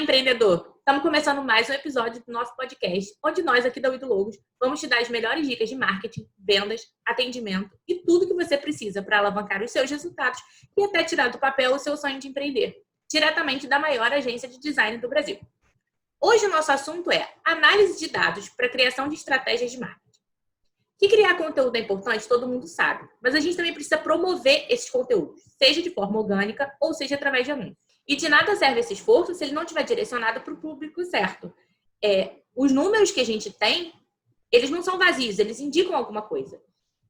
empreendedor! Estamos começando mais um episódio do nosso podcast, onde nós aqui da Uido Logos vamos te dar as melhores dicas de marketing, vendas, atendimento e tudo que você precisa para alavancar os seus resultados e até tirar do papel o seu sonho de empreender, diretamente da maior agência de design do Brasil. Hoje o nosso assunto é análise de dados para criação de estratégias de marketing. Que criar conteúdo é importante, todo mundo sabe, mas a gente também precisa promover esses conteúdos, seja de forma orgânica ou seja através de anúncios. E de nada serve esse esforço se ele não estiver direcionado para o público certo. Os números que a gente tem, eles não são vazios, eles indicam alguma coisa.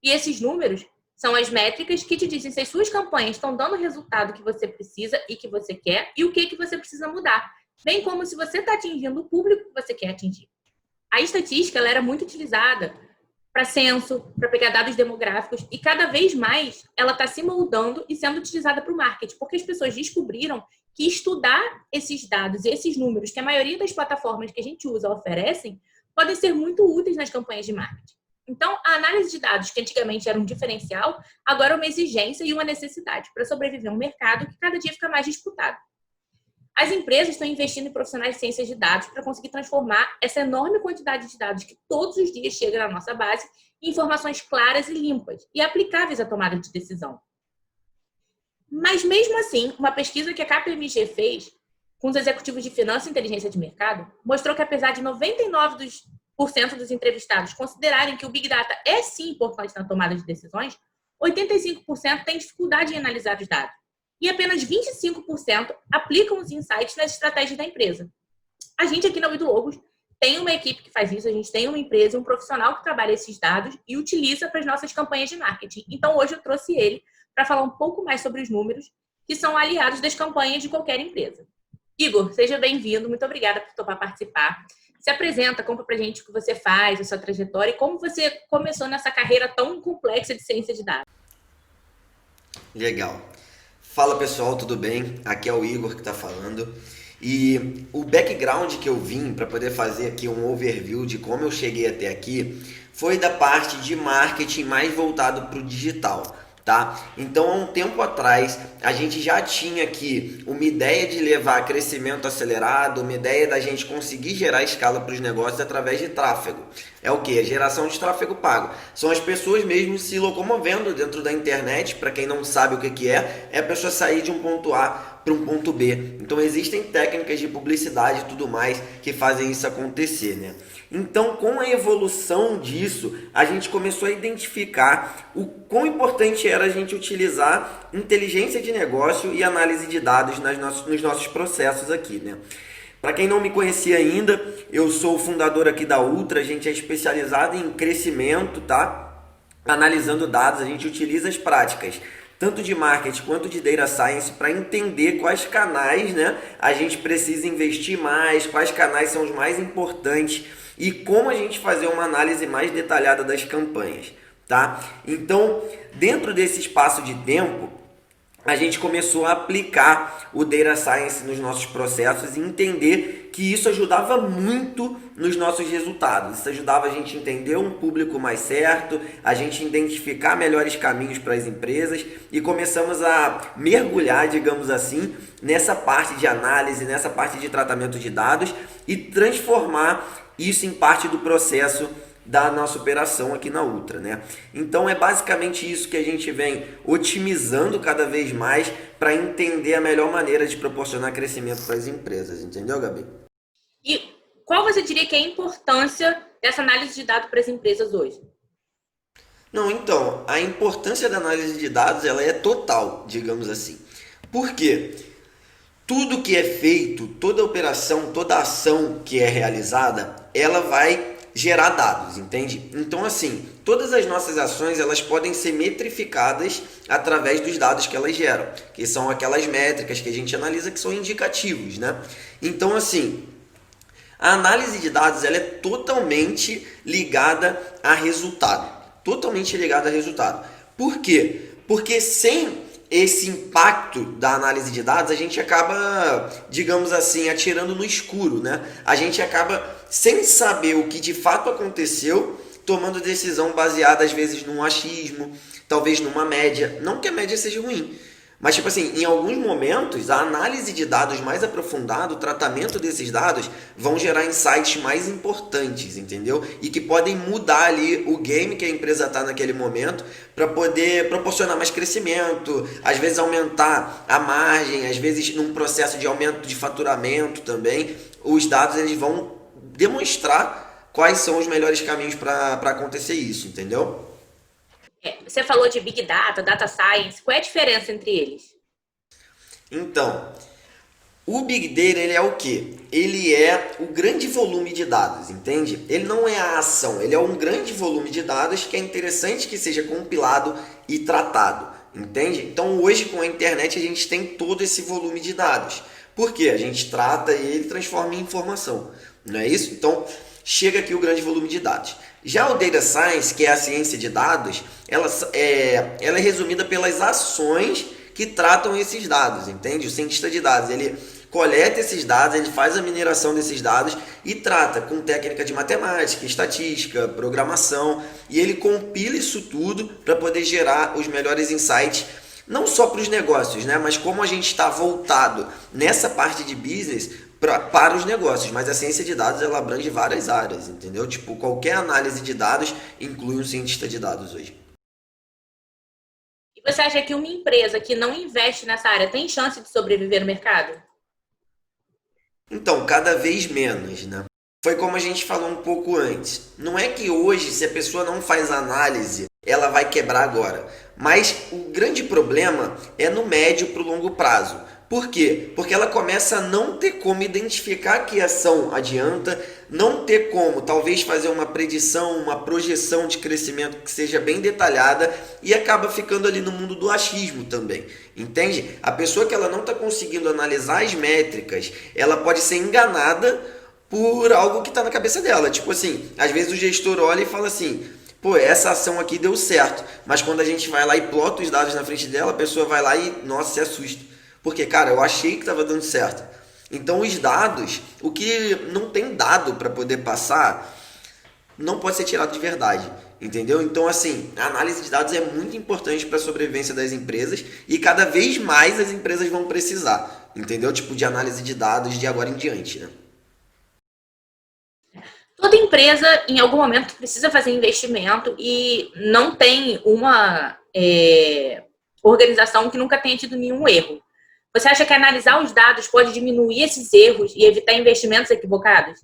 E esses números são as métricas que te dizem se as suas campanhas estão dando o resultado que você precisa e que você quer e o que você precisa mudar. Bem como se você está atingindo o público que você quer atingir. A estatística ela era muito utilizada para censo, para pegar dados demográficos, e cada vez mais ela está se moldando e sendo utilizada para o marketing, porque as pessoas descobriram que estudar esses dados e esses números que a maioria das plataformas que a gente usa oferecem, podem ser muito úteis nas campanhas de marketing. Então, a análise de dados, que antigamente era um diferencial, agora é uma exigência e uma necessidade para sobreviver a um mercado que cada dia fica mais disputado. As empresas estão investindo em profissionais de ciências de dados para conseguir transformar essa enorme quantidade de dados que todos os dias chega na nossa base em informações claras e limpas e aplicáveis à tomada de decisão. Mas mesmo assim, uma pesquisa que a KPMG fez com os executivos de finanças e inteligência de mercado mostrou que apesar de 99% dos entrevistados considerarem que o Big Data é sim importante na tomada de decisões, 85% têm dificuldade em analisar os dados. E apenas 25% aplicam os insights nas estratégias da empresa. A gente aqui na Uido Logos tem uma equipe que faz isso, a gente tem uma empresa, um profissional que trabalha esses dados e utiliza para as nossas campanhas de marketing. Então, hoje eu trouxe ele para falar um pouco mais sobre os números que são aliados das campanhas de qualquer empresa. Igor, seja bem-vindo, muito obrigada por topar participar. Se apresenta, conta pra gente o que você faz, a sua trajetória e como você começou nessa carreira tão complexa de ciência de dados. Legal. Fala pessoal, tudo bem? Aqui é o Igor que está falando e o background que eu vim para poder fazer aqui um overview de como eu cheguei até aqui foi da parte de marketing mais voltado para o digital, tá? Então há um tempo atrás a gente já tinha aqui uma ideia de levar crescimento acelerado, uma ideia da gente conseguir gerar escala para os negócios através de tráfego. É o que? A geração de tráfego pago. São as pessoas mesmo se locomovendo dentro da internet. Para quem não sabe o que é a pessoa sair de um ponto A para um ponto B. Então existem técnicas de publicidade e tudo mais que fazem isso acontecer, né? Então, com a evolução disso, a gente começou a identificar o quão importante era a gente utilizar inteligência de negócio e análise de dados nos nossos processos aqui, né? Para quem não me conhecia ainda, eu sou o fundador aqui da Ultra, a gente é especializado em crescimento, tá? Analisando dados, a gente utiliza as práticas tanto de marketing quanto de data science para entender quais canais, né, a gente precisa investir mais, quais canais são os mais importantes e como a gente fazer uma análise mais detalhada das campanhas, tá? Então, dentro desse espaço de tempo, a gente começou a aplicar o Data Science nos nossos processos e entender que isso ajudava muito nos nossos resultados. Isso ajudava a gente a entender um público mais certo, a gente identificar melhores caminhos para as empresas e começamos a mergulhar, digamos assim, nessa parte de análise, nessa parte de tratamento de dados e transformar isso em parte do processo da nossa operação aqui na Ultra, né? Então é basicamente isso que a gente vem otimizando cada vez mais para entender a melhor maneira de proporcionar crescimento para as empresas, entendeu, Gabi? E qual você diria que é a importância dessa análise de dados para as empresas hoje? Não, então, a importância da análise de dados ela é total, digamos assim. Por quê? Tudo que é feito, toda operação, toda ação que é realizada, ela vai gerar dados, entende? Então, assim, todas as nossas ações elas podem ser metrificadas através dos dados que elas geram, que são aquelas métricas que a gente analisa que são indicativos, né? Então, assim, a análise de dados ela é totalmente ligada a resultado. Totalmente ligada a resultado. Por quê? Porque sem esse impacto da análise de dados, a gente acaba, digamos assim, atirando no escuro, né? A gente acaba sem saber o que de fato aconteceu, tomando decisão baseada às vezes num achismo, talvez numa média. Não que a média seja ruim, Mas, tipo assim, em alguns momentos, a análise de dados mais aprofundada, o tratamento desses dados, vão gerar insights mais importantes, entendeu? E que podem mudar ali o game que a empresa está naquele momento para poder proporcionar mais crescimento, às vezes aumentar a margem, às vezes num processo de aumento de faturamento também. Os dados eles vão demonstrar quais são os melhores caminhos para acontecer isso, entendeu? Você falou de Big Data, Data Science. Qual é a diferença entre eles? Então, o Big Data ele é o quê? Ele é o grande volume de dados, entende? Ele não é a ação, ele é um grande volume de dados que é interessante que seja compilado e tratado, entende? Então hoje com a internet a gente tem todo esse volume de dados. Por quê? A gente trata e ele transforma em informação, não é isso? Então chega aqui o grande volume de dados. Já o Data Science, que é a ciência de dados, ela é resumida pelas ações que tratam esses dados, entende? O cientista de dados, ele coleta esses dados, ele faz a mineração desses dados e trata com técnica de matemática, estatística, programação, e ele compila isso tudo para poder gerar os melhores insights, não só para os negócios, né? Mas como a gente está voltado nessa parte de business para os negócios, mas a ciência de dados ela abrange várias áreas, entendeu? Tipo, qualquer análise de dados inclui um cientista de dados hoje. E você acha que uma empresa que não investe nessa área tem chance de sobreviver no mercado? Então, cada vez menos, né? Foi como a gente falou um pouco antes. Não é que hoje, se a pessoa não faz análise, ela vai quebrar agora. Mas o grande problema é no médio para o longo prazo. Por quê? Porque ela começa a não ter como identificar que ação adianta, não ter como talvez fazer uma predição, uma projeção de crescimento que seja bem detalhada e acaba ficando ali no mundo do achismo também. Entende? A pessoa que ela não está conseguindo analisar as métricas, ela pode ser enganada por algo que está na cabeça dela. Tipo assim, às vezes o gestor olha e fala assim: pô, essa ação aqui deu certo. Mas quando a gente vai lá e plota os dados na frente dela, a pessoa vai lá e, nossa, se assusta. Porque, cara, eu achei que estava dando certo. Então, os dados, o que não tem dado para poder passar, não pode ser tirado de verdade. Entendeu? Então, assim, a análise de dados é muito importante para a sobrevivência das empresas e cada vez mais as empresas vão precisar. Entendeu? Tipo, de análise de dados de agora em diante, né? Toda empresa, em algum momento, precisa fazer investimento e não tem uma organização que nunca tenha tido nenhum erro. Você acha que analisar os dados pode diminuir esses erros e evitar investimentos equivocados?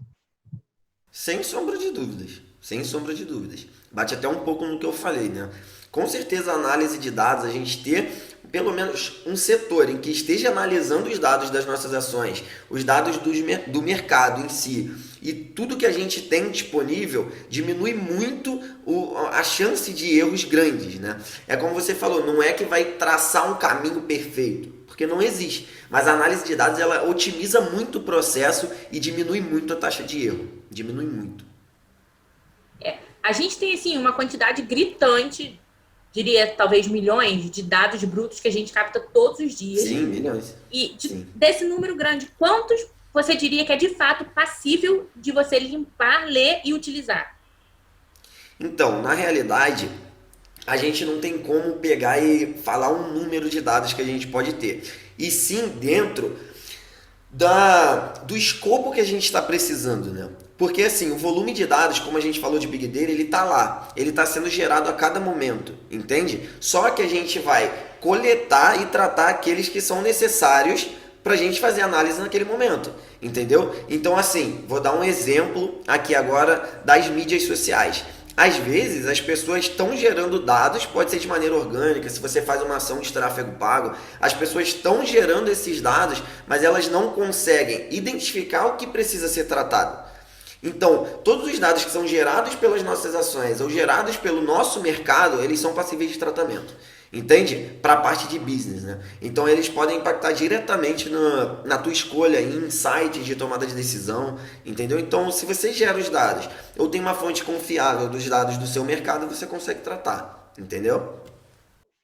Sem sombra de dúvidas. Sem sombra de dúvidas. Bate até um pouco no que eu falei, né? Com certeza, a análise de dados, a gente ter pelo menos um setor em que esteja analisando os dados das nossas ações, os dados do mercado em si e tudo que a gente tem disponível, diminui muito a chance de erros grandes, né? É como você falou, não é que vai traçar um caminho perfeito, porque não existe. Mas a análise de dados, ela otimiza muito o processo e diminui muito a taxa de erro. Diminui muito. A gente tem, assim, uma quantidade gritante, diria talvez milhões de dados brutos que a gente capta todos os dias. Sim, milhões. E Sim. desse número grande, quantos você diria que é de fato passível de você limpar, ler e utilizar? Então, na realidade, a gente não tem como pegar e falar um número de dados que a gente pode ter. E sim dentro do escopo que a gente está precisando, né? Porque assim, o volume de dados, como a gente falou de Big Data, ele está lá, ele está sendo gerado a cada momento, entende? Só que a gente vai coletar e tratar aqueles que são necessários para a gente fazer análise naquele momento, entendeu? Então assim, vou dar um exemplo aqui agora das mídias sociais. Às vezes as pessoas estão gerando dados, pode ser de maneira orgânica, se você faz uma ação de tráfego pago, as pessoas estão gerando esses dados, mas elas não conseguem identificar o que precisa ser tratado. Então, todos os dados que são gerados pelas nossas ações ou gerados pelo nosso mercado, eles são passíveis de tratamento. Entende? Para a parte de business, né? Então eles podem impactar diretamente na tua escolha, em insights de tomada de decisão, entendeu? Então, se você gera os dados ou tem uma fonte confiável dos dados do seu mercado, você consegue tratar, entendeu?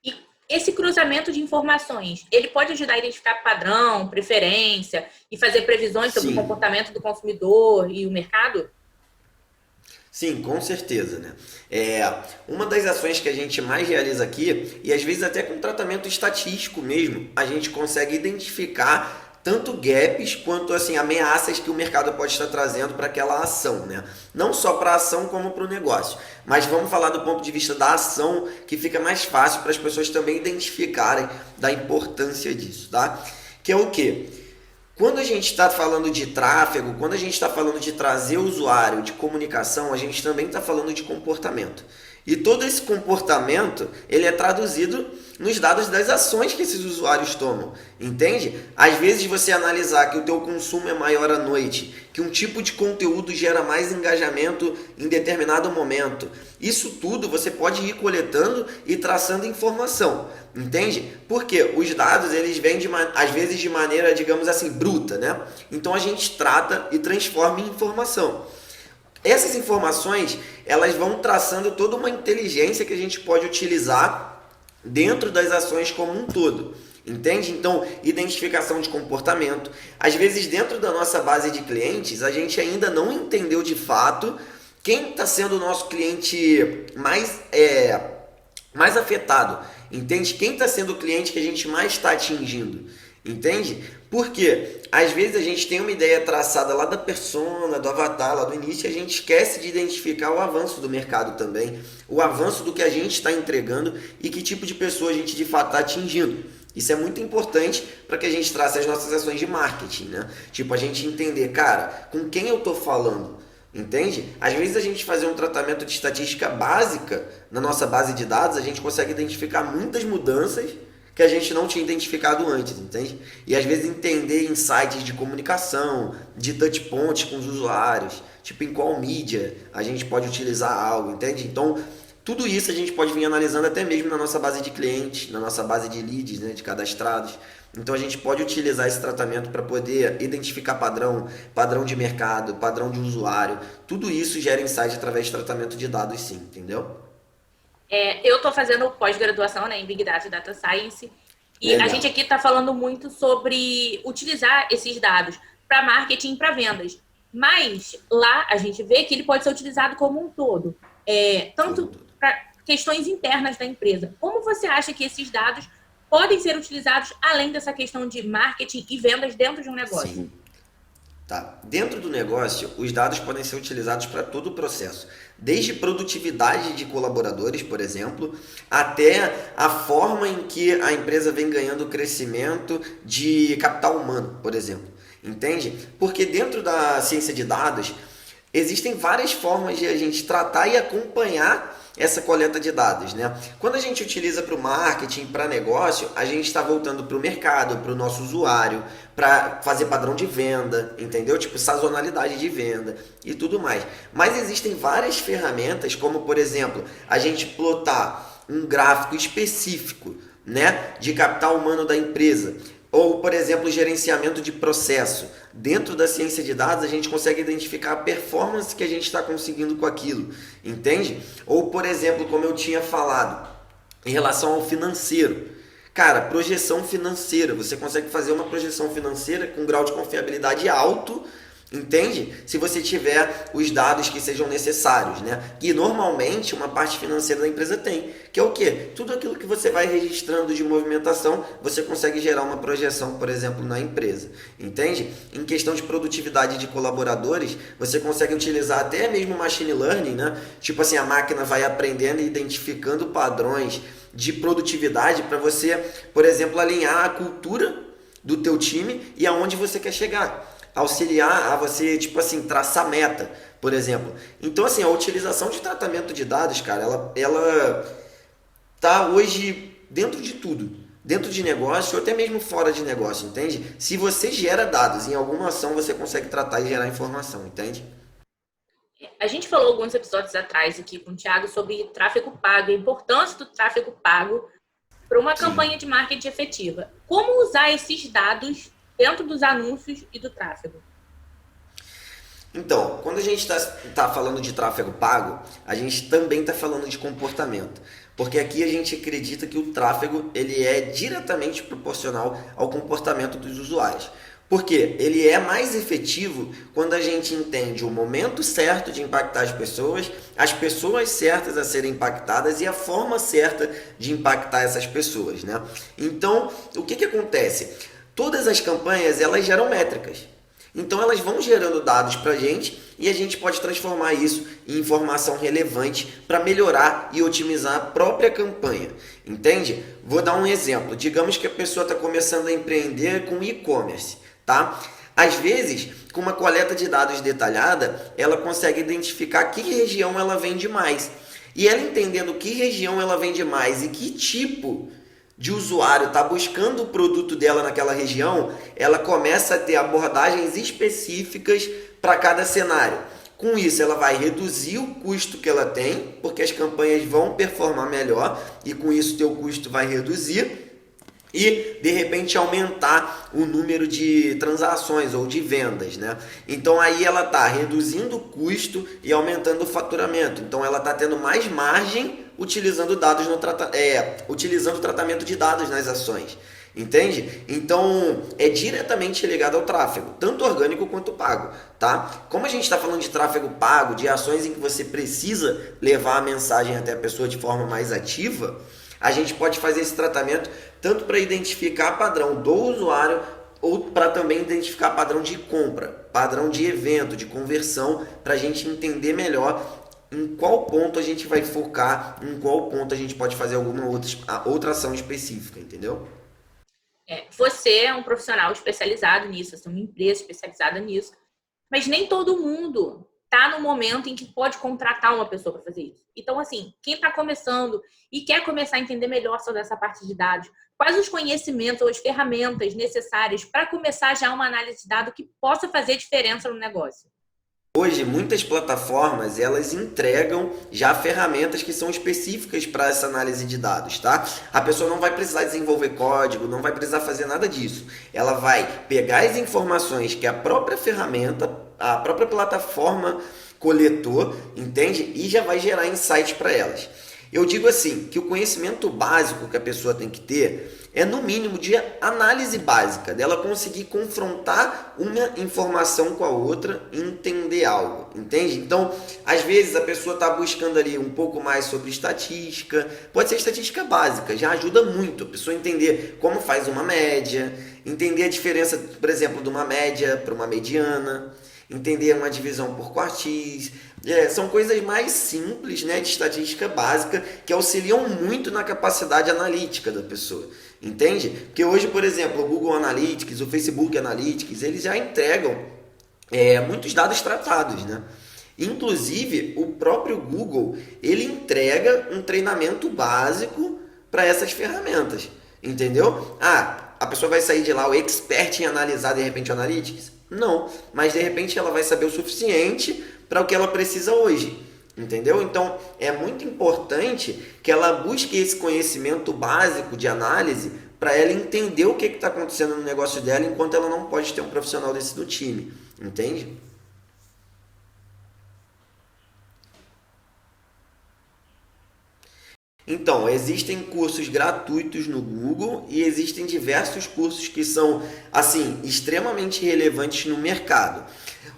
E esse cruzamento de informações, ele pode ajudar a identificar padrão, preferência e fazer previsões sobre o Sim. comportamento do consumidor e o mercado? Sim, com certeza, né? Uma das ações que a gente mais realiza aqui, e às vezes até com tratamento estatístico mesmo, a gente consegue identificar tanto gaps quanto assim ameaças que o mercado pode estar trazendo para aquela ação, né? Não só para a ação como para o negócio. Mas vamos falar do ponto de vista da ação, que fica mais fácil para as pessoas também identificarem da importância disso, tá? Que é o quê? Quando a gente está falando de tráfego, quando a gente está falando de trazer o usuário, de comunicação, a gente também está falando de comportamento. E todo esse comportamento, ele é traduzido nos dados das ações que esses usuários tomam, entende? Às vezes você analisar que o teu consumo é maior à noite, que um tipo de conteúdo gera mais engajamento em determinado momento. Isso tudo você pode ir coletando e traçando informação, entende? Porque os dados, eles vêm às vezes de maneira, digamos assim, bruta, né? Então a gente trata e transforma em informação. Essas informações, elas vão traçando toda uma inteligência que a gente pode utilizar dentro das ações como um todo. Entende? Então, identificação de comportamento. Às vezes, dentro da nossa base de clientes, a gente ainda não entendeu de fato quem está sendo o nosso cliente mais afetado. Entende? Quem está sendo o cliente que a gente mais está atingindo. Entende? Porque às vezes a gente tem uma ideia traçada lá da persona, do avatar, lá do início, e a gente esquece de identificar o avanço do mercado também, o avanço do que a gente está entregando e que tipo de pessoa a gente de fato está atingindo. Isso é muito importante para que a gente trace as nossas ações de marketing, né? Tipo, a gente entender, cara, com quem eu estou falando, entende? Às vezes a gente fazer um tratamento de estatística básica na nossa base de dados, a gente consegue identificar muitas mudanças que a gente não tinha identificado antes, entende? E às vezes entender insights de comunicação, de touch points com os usuários, tipo em qual mídia a gente pode utilizar algo, entende? Então, tudo isso a gente pode vir analisando até mesmo na nossa base de clientes, na nossa base de leads, né, de cadastrados. Então a gente pode utilizar esse tratamento para poder identificar padrão de mercado, padrão de usuário. Tudo isso gera insight através de tratamento de dados, sim, entendeu? Eu estou fazendo pós-graduação, né, em Big Data e Data Science, e Legal. a gente aqui está falando muito sobre utilizar esses dados para marketing e para vendas. Mas lá a gente vê que ele pode ser utilizado como um todo, tanto para questões internas da empresa. Como você acha que esses dados podem ser utilizados além dessa questão de marketing e vendas dentro de um negócio? Sim. Tá. Dentro do negócio, os dados podem ser utilizados para todo o processo, desde produtividade de colaboradores, por exemplo, até a forma em que a empresa vem ganhando crescimento de capital humano, por exemplo. Entende? Porque dentro da ciência de dados, existem várias formas de a gente tratar e acompanhar essa coleta de dados, né? Quando a gente utiliza para o marketing, para negócio, a gente está voltando para o mercado, para o nosso usuário, para fazer padrão de venda, entendeu? Tipo sazonalidade de venda e tudo mais. Mas existem várias ferramentas, como por exemplo, a gente plotar um gráfico específico, né, de capital humano da empresa. Ou, por exemplo, gerenciamento de processo. Dentro da ciência de dados, a gente consegue identificar a performance que a gente está conseguindo com aquilo, entende? Ou, por exemplo, como eu tinha falado, em relação ao financeiro. Cara, projeção financeira. Você consegue fazer uma projeção financeira com grau de confiabilidade alto, entende? Se você tiver os dados que sejam necessários, né? E normalmente uma parte financeira da empresa tem, que é o quê? Tudo aquilo que você vai registrando de movimentação, você consegue gerar uma projeção, por exemplo, na empresa, entende? Em questão de produtividade de colaboradores, você consegue utilizar até mesmo machine learning, né? Tipo assim, a máquina vai aprendendo e identificando padrões de produtividade para você, por exemplo, alinhar a cultura do teu time e aonde você quer chegar. Auxiliar a você, tipo assim, traçar meta, por exemplo. Então, assim, a utilização de tratamento de dados, cara, ela tá hoje dentro de tudo. Dentro de negócio ou até mesmo fora de negócio, entende? Se você gera dados em alguma ação, você consegue tratar e gerar informação, entende? A gente falou alguns episódios atrás aqui com o Thiago sobre tráfego pago, a importância do tráfego pago para uma campanha de marketing efetiva. Como usar esses dados dentro dos anúncios e do tráfego? Então, quando a gente tá falando de tráfego pago, a gente também está falando de comportamento. Porque aqui a gente acredita que o tráfego ele é diretamente proporcional ao comportamento dos usuários. Porque ele é mais efetivo quando a gente entende o momento certo de impactar as pessoas certas a serem impactadas e a forma certa de impactar essas pessoas, né? Então, o que acontece? Todas as campanhas, elas geram métricas. Então elas vão gerando dados para a gente e a gente pode transformar isso em informação relevante para melhorar e otimizar a própria campanha. Entende? Vou dar um exemplo. Digamos que a pessoa está começando a empreender com e-commerce, tá? Às vezes, com uma coleta de dados detalhada, ela consegue identificar que região ela vende mais. E ela entendendo que região ela vende mais e que tipo de usuário está buscando o produto dela naquela região, ela começa a ter abordagens específicas para cada cenário. Com isso, ela vai reduzir o custo que ela tem, porque as campanhas vão performar melhor e com isso o teu custo vai reduzir e de repente aumentar o número de transações ou de vendas, né? Então aí ela está reduzindo o custo e aumentando o faturamento. Então ela está tendo mais margem utilizando dados utilizando o tratamento de dados nas ações. Entende? Então é diretamente ligado ao tráfego, tanto orgânico quanto pago, tá? Como a gente está falando de tráfego pago, de ações em que você precisa levar a mensagem até a pessoa de forma mais ativa, a gente pode fazer esse tratamento tanto para identificar padrão do usuário ou para também identificar padrão de compra, padrão de evento, de conversão, para a gente entender melhor em qual ponto a gente vai focar, em qual ponto a gente pode fazer alguma outra ação específica, entendeu? Você é um profissional especializado nisso, você é uma empresa especializada nisso, mas nem todo mundo está no momento em que pode contratar uma pessoa para fazer isso. Então, assim, quem está começando e quer começar a entender melhor sobre essa parte de dados, quais os conhecimentos ou as ferramentas necessárias para começar já uma análise de dados que possa fazer diferença no negócio? Hoje, muitas plataformas, elas entregam já ferramentas que são específicas para essa análise de dados, tá? A pessoa não vai precisar desenvolver código, não vai precisar fazer nada disso. Ela vai pegar as informações que a própria ferramenta, a própria plataforma coletou, entende? E já vai gerar insights para elas. Eu digo assim, que o conhecimento básico que a pessoa tem que ter é no mínimo de análise básica, dela conseguir confrontar uma informação com a outra e entender algo, entende? Então, às vezes a pessoa está buscando ali um pouco mais sobre estatística, pode ser estatística básica, já ajuda muito a pessoa entender como faz uma média, entender a diferença, por exemplo, de uma média para uma mediana, entender uma divisão por quartis. São coisas mais simples, né, de estatística básica que auxiliam muito na capacidade analítica da pessoa, entende? Porque hoje, por exemplo, o Google Analytics, o Facebook Analytics, eles já entregam muitos dados tratados, né? Inclusive, o próprio Google, ele entrega um treinamento básico para essas ferramentas, entendeu? A pessoa vai sair de lá o expert em analisar de repente o Analytics? Não, mas de repente ela vai saber o suficiente para o que ela precisa hoje, entendeu? Então é muito importante que ela busque esse conhecimento básico de análise para ela entender o que está acontecendo no negócio dela enquanto ela não pode ter um profissional desse no time, entende? Então, existem cursos gratuitos no Google e existem diversos cursos que são, assim, extremamente relevantes no mercado.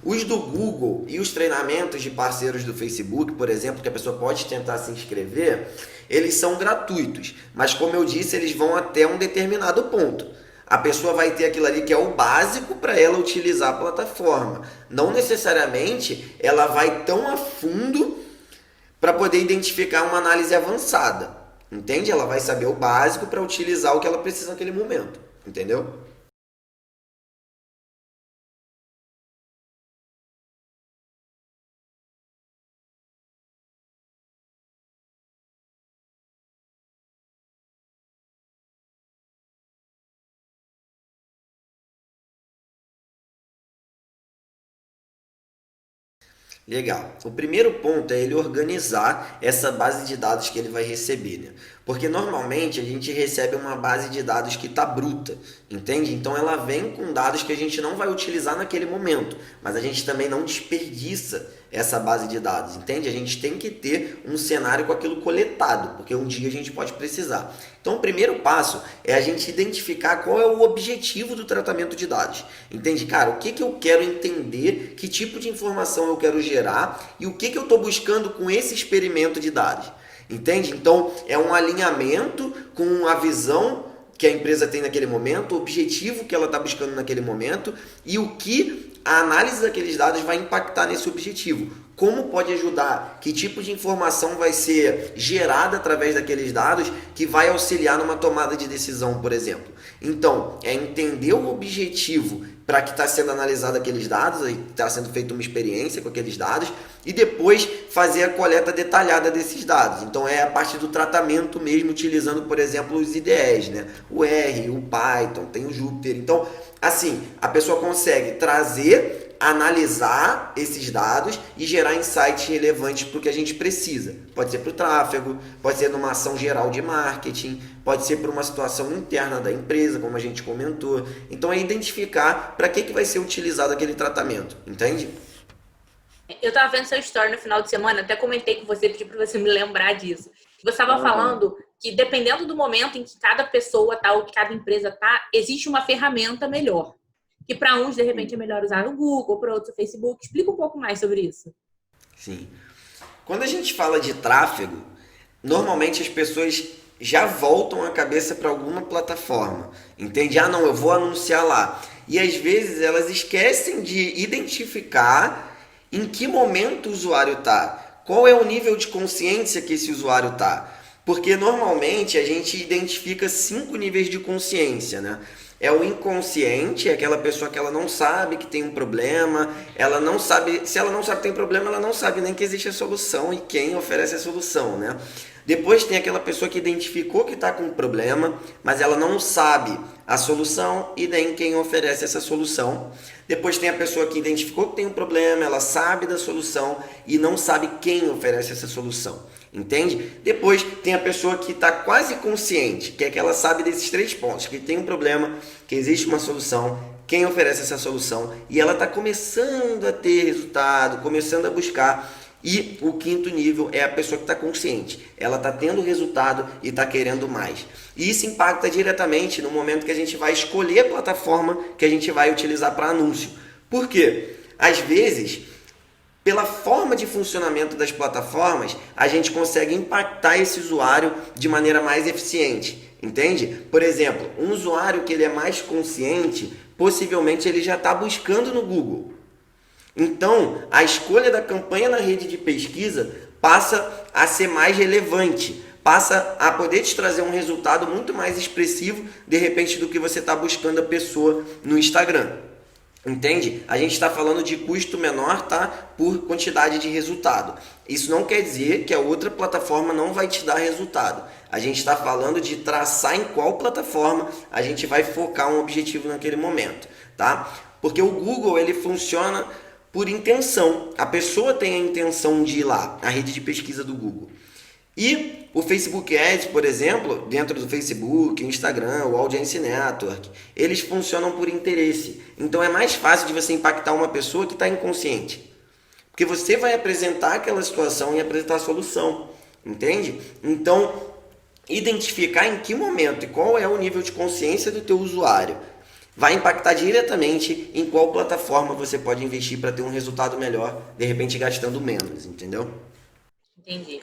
Os do Google e os treinamentos de parceiros do Facebook, por exemplo, que a pessoa pode tentar se inscrever, eles são gratuitos, mas como eu disse, eles vão até um determinado ponto. A pessoa vai ter aquilo ali que é o básico para ela utilizar a plataforma. Não necessariamente ela vai tão a fundo para poder identificar uma análise avançada, entende? Ela vai saber o básico para utilizar o que ela precisa naquele momento, entendeu? Legal. O primeiro ponto é ele organizar essa base de dados que ele vai receber, né? Porque normalmente a gente recebe uma base de dados que está bruta, entende? Então ela vem com dados que a gente não vai utilizar naquele momento, mas a gente também não desperdiça essa base de dados, entende? A gente tem que ter um cenário com aquilo coletado, porque um dia a gente pode precisar. Então, o primeiro passo é a gente identificar qual é o objetivo do tratamento de dados. Entende? Cara, o que que eu quero entender, que tipo de informação eu quero gerar e o que que eu estou buscando com esse experimento de dados. Entende? Então, é um alinhamento com a visão que a empresa tem naquele momento, o objetivo que ela está buscando naquele momento e o que a análise daqueles dados vai impactar nesse objetivo. Como pode ajudar, que tipo de informação vai ser gerada através daqueles dados que vai auxiliar numa tomada de decisão, por exemplo. Então, é entender o objetivo para que está sendo analisado aqueles dados, está sendo feita uma experiência com aqueles dados e depois fazer a coleta detalhada desses dados. Então, é a parte do tratamento mesmo, utilizando, por exemplo, os IDEs, né? O R, o Python, tem o Jupyter. Então, assim, a pessoa consegue trazer, analisar esses dados e gerar insights relevantes para o que a gente precisa. Pode ser para o tráfego, pode ser numa ação geral de marketing, pode ser para uma situação interna da empresa, como a gente comentou. Então é identificar para que vai ser utilizado aquele tratamento, entende? Eu estava vendo seu story no final de semana, até comentei com você, pedi para você me lembrar disso. Você estava falando que dependendo do momento em que cada pessoa está ou que cada empresa está, existe uma ferramenta melhor. Que para uns, de repente, é melhor usar o Google, para outros o Facebook. Explica um pouco mais sobre isso. Sim. Quando a gente fala de tráfego, normalmente as pessoas já voltam a cabeça para alguma plataforma. Entende? Ah, não, eu vou anunciar lá. E às vezes elas esquecem de identificar em que momento o usuário está. Qual é o nível de consciência que esse usuário está. Porque normalmente a gente identifica 5 níveis de consciência, né? É o inconsciente, é aquela pessoa que ela não sabe que tem um problema, ela não sabe, se ela não sabe que tem problema, ela não sabe nem que existe a solução e quem oferece a solução, né? Depois tem aquela pessoa que identificou que está com um problema, mas ela não sabe a solução e nem quem oferece essa solução. Depois tem a pessoa que identificou que tem um problema, ela sabe da solução e não sabe quem oferece essa solução. Entende? Depois tem a pessoa que está quase consciente, que é que ela sabe desses 3 pontos, que tem um problema, que existe uma solução, quem oferece essa solução e ela está começando a ter resultado, começando a buscar. E o 5º nível é a pessoa que está consciente, ela está tendo resultado e está querendo mais. E isso impacta diretamente no momento que a gente vai escolher a plataforma que a gente vai utilizar para anúncio. Por quê? Às vezes, pela forma de funcionamento das plataformas, a gente consegue impactar esse usuário de maneira mais eficiente, entende? Por exemplo, um usuário que ele é mais consciente, possivelmente ele já está buscando no Google. Então, a escolha da campanha na rede de pesquisa passa a ser mais relevante, passa a poder te trazer um resultado muito mais expressivo, de repente, do que você está buscando a pessoa no Instagram. Entende? A gente está falando de custo menor, tá? Por quantidade de resultado. Isso não quer dizer que a outra plataforma não vai te dar resultado. A gente está falando de traçar em qual plataforma a gente vai focar um objetivo naquele momento, tá? Porque o Google, ele funciona por intenção. A pessoa tem a intenção de ir lá, a rede de pesquisa do Google. E o Facebook Ads, por exemplo, dentro do Facebook, o Instagram, o Audience Network, eles funcionam por interesse. Então é mais fácil de você impactar uma pessoa que está inconsciente. Porque você vai apresentar aquela situação e apresentar a solução. Entende? Então, identificar em que momento e qual é o nível de consciência do teu usuário vai impactar diretamente em qual plataforma você pode investir para ter um resultado melhor, de repente gastando menos, entendeu? Entendi.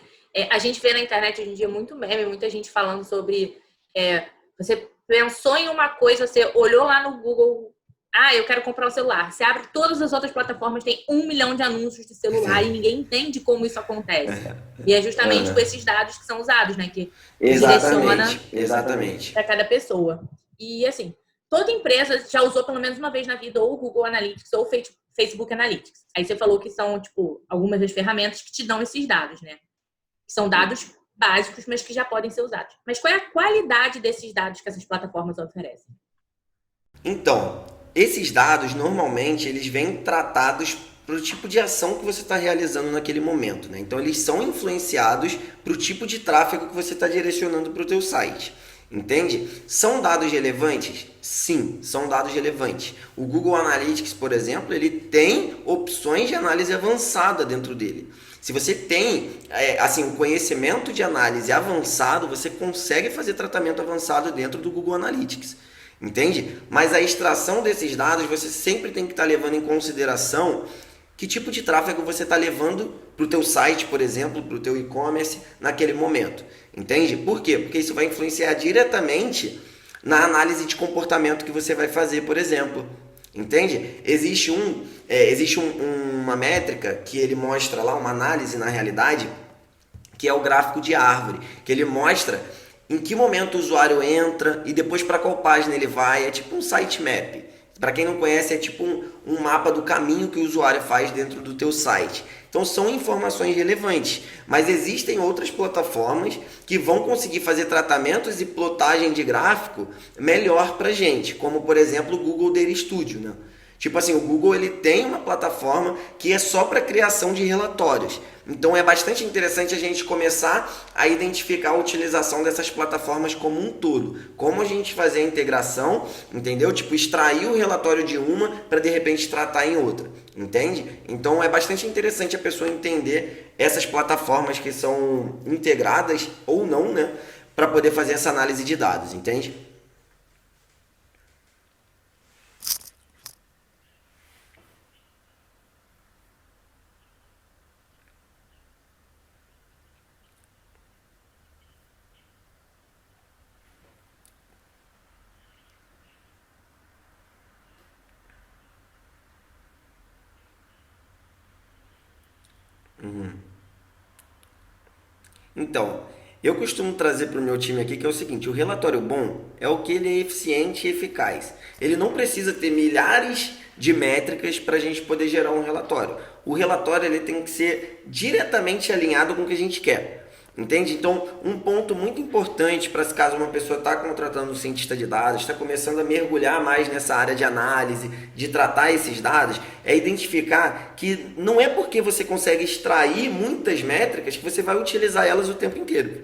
A gente vê na internet hoje em dia muito meme, muita gente falando sobre você pensou em uma coisa, você olhou lá no Google, eu quero comprar um celular. Você abre todas as outras plataformas, tem 1 milhão de anúncios de celular e ninguém entende como isso acontece. E é justamente com esses dados que são usados, né? Que direciona para cada pessoa. E assim, toda empresa já usou pelo menos uma vez na vida ou o Google Analytics ou o Facebook Analytics. Aí você falou que são, algumas das ferramentas que te dão esses dados, né? São dados básicos, mas que já podem ser usados. Mas qual é a qualidade desses dados que essas plataformas oferecem? Então, esses dados, normalmente, eles vêm tratados para o tipo de ação que você está realizando naquele momento, né? Então, eles são influenciados para o tipo de tráfego que você está direcionando para o teu site. Entende? São dados relevantes? Sim, são dados relevantes. O Google Analytics, por exemplo, ele tem opções de análise avançada dentro dele. Se você tem um conhecimento de análise avançado, você consegue fazer tratamento avançado dentro do Google Analytics. Entende? Mas a extração desses dados, você sempre tem que estar levando em consideração que tipo de tráfego você está levando para o teu site, por exemplo, para o teu e-commerce naquele momento. Entende? Por quê? Porque isso vai influenciar diretamente na análise de comportamento que você vai fazer, por exemplo. Entende? Existe uma métrica que ele mostra lá, uma análise na realidade, que é o gráfico de árvore, que ele mostra em que momento o usuário entra e depois para qual página ele vai. É tipo um sitemap. Para quem não conhece, é tipo um mapa do caminho que o usuário faz dentro do teu site. Então são informações relevantes, mas existem outras plataformas que vão conseguir fazer tratamentos e plotagem de gráfico melhor para gente, como por exemplo o Google Data Studio, né? Tipo assim, o Google ele tem uma plataforma que é só para criação de relatórios. Então é bastante interessante a gente começar a identificar a utilização dessas plataformas como um todo. Como a gente fazer a integração, entendeu? Tipo, extrair o relatório de uma para de repente tratar em outra, entende? Então é bastante interessante a pessoa entender essas plataformas que são integradas ou não, né? Para poder fazer essa análise de dados, entende? Então, eu costumo trazer para o meu time aqui que é o seguinte: o relatório bom é o que ele é eficiente e eficaz. Ele não precisa ter milhares de métricas para a gente poder gerar um relatório. O relatório ele tem que ser diretamente alinhado com o que a gente quer. Entende? Então, um ponto muito importante para se caso uma pessoa está contratando um cientista de dados, está começando a mergulhar mais nessa área de análise, de tratar esses dados, é identificar que não é porque você consegue extrair muitas métricas que você vai utilizar elas o tempo inteiro.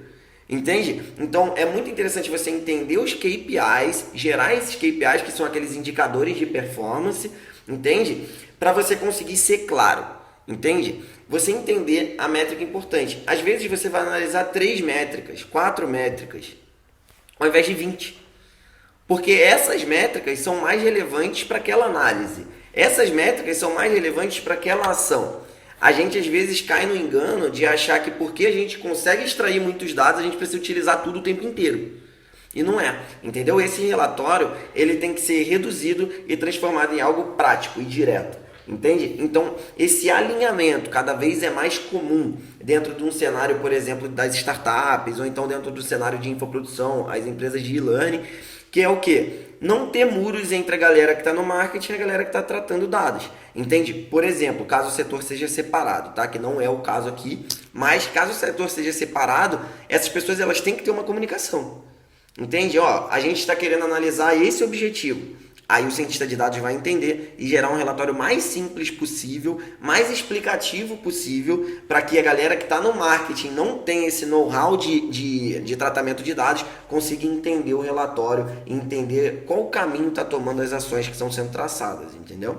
Entende? Então, é muito interessante você entender os KPIs, gerar esses KPIs, que são aqueles indicadores de performance, entende? Para você conseguir ser claro, entende? Você entender a métrica importante. Às vezes você vai analisar 3 métricas, 4 métricas, ao invés de 20. Porque essas métricas são mais relevantes para aquela análise. Essas métricas são mais relevantes para aquela ação. A gente às vezes cai no engano de achar que porque a gente consegue extrair muitos dados, a gente precisa utilizar tudo o tempo inteiro. E não é, entendeu? Esse relatório ele tem que ser reduzido e transformado em algo prático e direto. Entende? Então, esse alinhamento cada vez é mais comum dentro de um cenário, por exemplo, das startups, ou então dentro do cenário de infoprodução, as empresas de e-learning, que é o quê? Não ter muros entre a galera que está no marketing e a galera que está tratando dados. Entende? Por exemplo, caso o setor seja separado, tá? Que não é o caso aqui, mas caso o setor seja separado, essas pessoas elas têm que ter uma comunicação. Entende? Ó, a gente está querendo analisar esse objetivo. Aí o cientista de dados vai entender e gerar um relatório mais simples possível, mais explicativo possível, para que a galera que está no marketing não tenha esse know-how de tratamento de dados, consiga entender o relatório e entender qual caminho está tomando as ações que estão sendo traçadas, entendeu?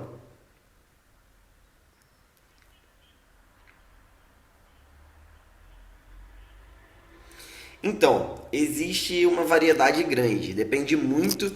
Então, existe uma variedade grande, depende muito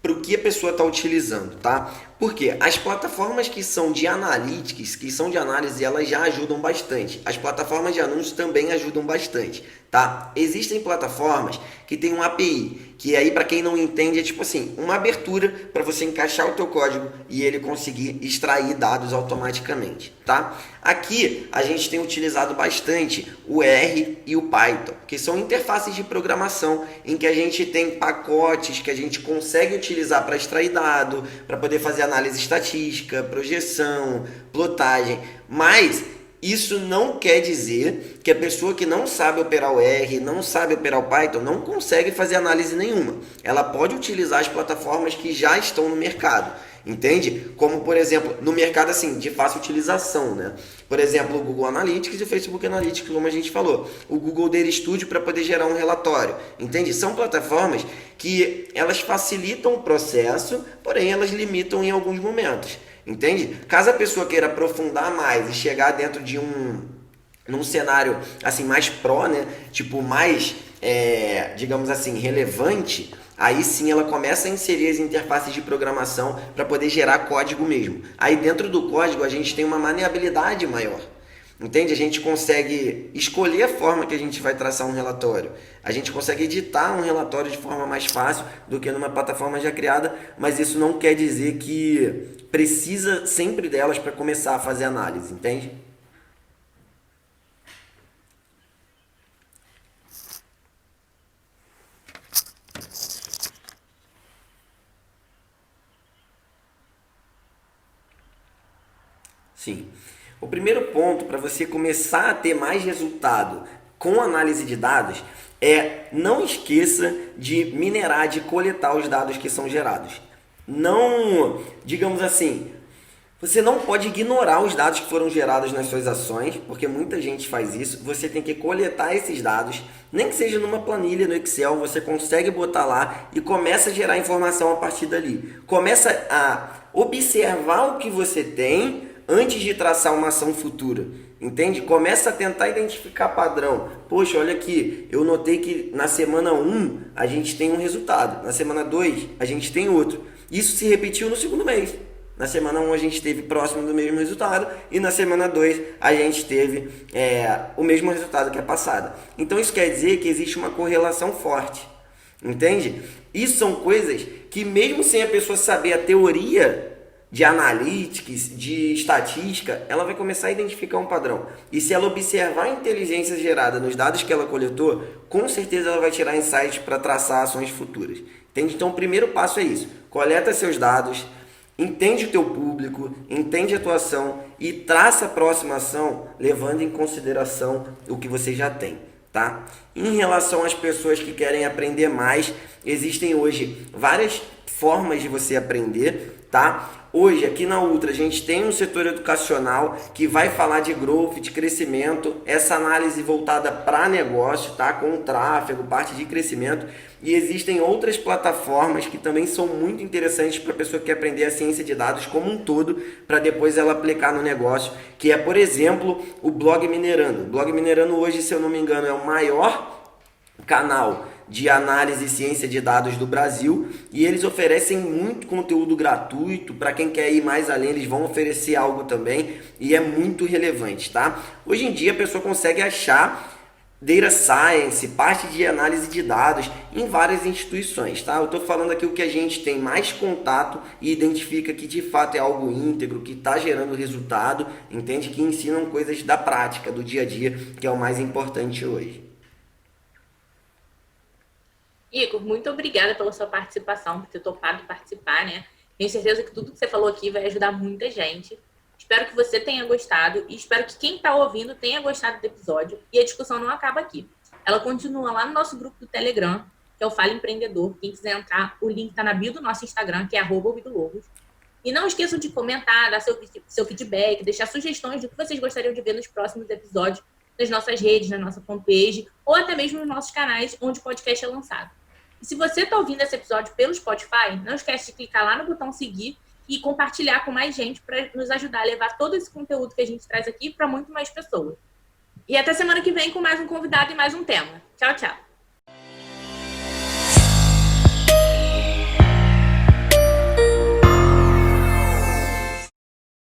para o que a pessoa está utilizando, tá? Porque as plataformas que são de analytics, que são de análise, elas já ajudam bastante. As plataformas de anúncios também ajudam bastante, tá? Existem plataformas que tem um API, que aí para quem não entende é tipo assim, uma abertura para você encaixar o teu código e ele conseguir extrair dados automaticamente, tá? Aqui a gente tem utilizado bastante o R e o Python, que são interfaces de programação em que a gente tem pacotes que a gente consegue utilizar para extrair dado, para poder fazer análise estatística, projeção, plotagem, mas Isso não quer dizer que a pessoa que não sabe operar o R, não sabe operar o Python, não consegue fazer análise nenhuma. Ela pode utilizar as plataformas que já estão no mercado, entende? Como, por exemplo, no mercado assim, de fácil utilização, né? Por exemplo, o Google Analytics e o Facebook Analytics, como a gente falou. O Google Data Studio para poder gerar um relatório, entende? São plataformas que elas facilitam o processo, porém elas limitam em alguns momentos. Entende? Caso a pessoa queira aprofundar mais e chegar dentro de num cenário assim mais pró, né? Tipo mais, digamos assim, relevante, aí sim ela começa a inserir as interfaces de programação para poder gerar código mesmo. Aí dentro do código a gente tem uma maleabilidade maior. Entende? A gente consegue escolher a forma que a gente vai traçar um relatório. A gente consegue editar um relatório de forma mais fácil do que numa plataforma já criada, mas isso não quer dizer que precisa sempre delas para começar a fazer análise, entende? Sim. O primeiro ponto para você começar a ter mais resultado com análise de dados é não esqueça de minerar, de coletar os dados que são gerados. Não, digamos assim, você não pode ignorar os dados que foram gerados nas suas ações, porque muita gente faz isso. Você tem que coletar esses dados, nem que seja numa planilha no Excel, você consegue botar lá e começa a gerar informação a partir dali. Começa a observar o que você tem antes de traçar uma ação futura. Entende? Começa a tentar identificar padrão. Poxa, olha aqui, eu notei que na semana 1 a gente tem um resultado, na semana 2 a gente tem outro. Isso se repetiu no segundo mês. Na semana 1 a gente teve próximo do mesmo resultado e na semana 2 a gente teve o mesmo resultado que a passada. Então isso quer dizer que existe uma correlação forte, entende? Isso são coisas que mesmo sem a pessoa saber a teoria de analytics, de estatística, ela vai começar a identificar um padrão. E se ela observar a inteligência gerada nos dados que ela coletou, com certeza ela vai tirar insights para traçar ações futuras. Entende? Então o primeiro passo é isso. Coleta seus dados, entende o teu público, entende a tua ação e traça a próxima ação levando em consideração o que você já tem, tá? Em relação às pessoas que querem aprender mais, existem hoje várias formas de você aprender, tá? Hoje, aqui na Ultra, a gente tem um setor educacional que vai falar de growth, de crescimento, essa análise voltada para negócio, tá? Com tráfego, parte de crescimento. E existem outras plataformas que também são muito interessantes para a pessoa que quer aprender a ciência de dados como um todo, para depois ela aplicar no negócio, que é, por exemplo, o Blog Minerando. O Blog Minerando hoje, se eu não me engano, é o maior canal de análise e ciência de dados do Brasil, e eles oferecem muito conteúdo gratuito. Para quem quer ir mais além, eles vão oferecer algo também, e é muito relevante, tá? Hoje em dia a pessoa consegue achar Data Science, parte de análise de dados em várias instituições, tá? Eu estou falando aqui o que a gente tem mais contato e identifica que de fato é algo íntegro, que está gerando resultado, entende? Que ensinam coisas da prática, do dia a dia, que é o mais importante hoje. Igor, muito obrigada pela sua participação, por ter topado participar, né? Tenho certeza que tudo que você falou aqui vai ajudar muita gente. Espero que você tenha gostado e espero que quem está ouvindo tenha gostado do episódio. E a discussão não acaba aqui. Ela continua lá no nosso grupo do Telegram, que é o Fala Empreendedor. Quem quiser entrar, o link está na bio do nosso Instagram, que é @ouvidologos. E não esqueçam de comentar, dar seu feedback, deixar sugestões do que vocês gostariam de ver nos próximos episódios, nas nossas redes, na nossa fanpage, ou até mesmo nos nossos canais onde o podcast é lançado. E se você está ouvindo esse episódio pelo Spotify, não esquece de clicar lá no botão seguir e compartilhar com mais gente para nos ajudar a levar todo esse conteúdo que a gente traz aqui para muito mais pessoas. E até semana que vem com mais um convidado e mais um tema. Tchau, tchau!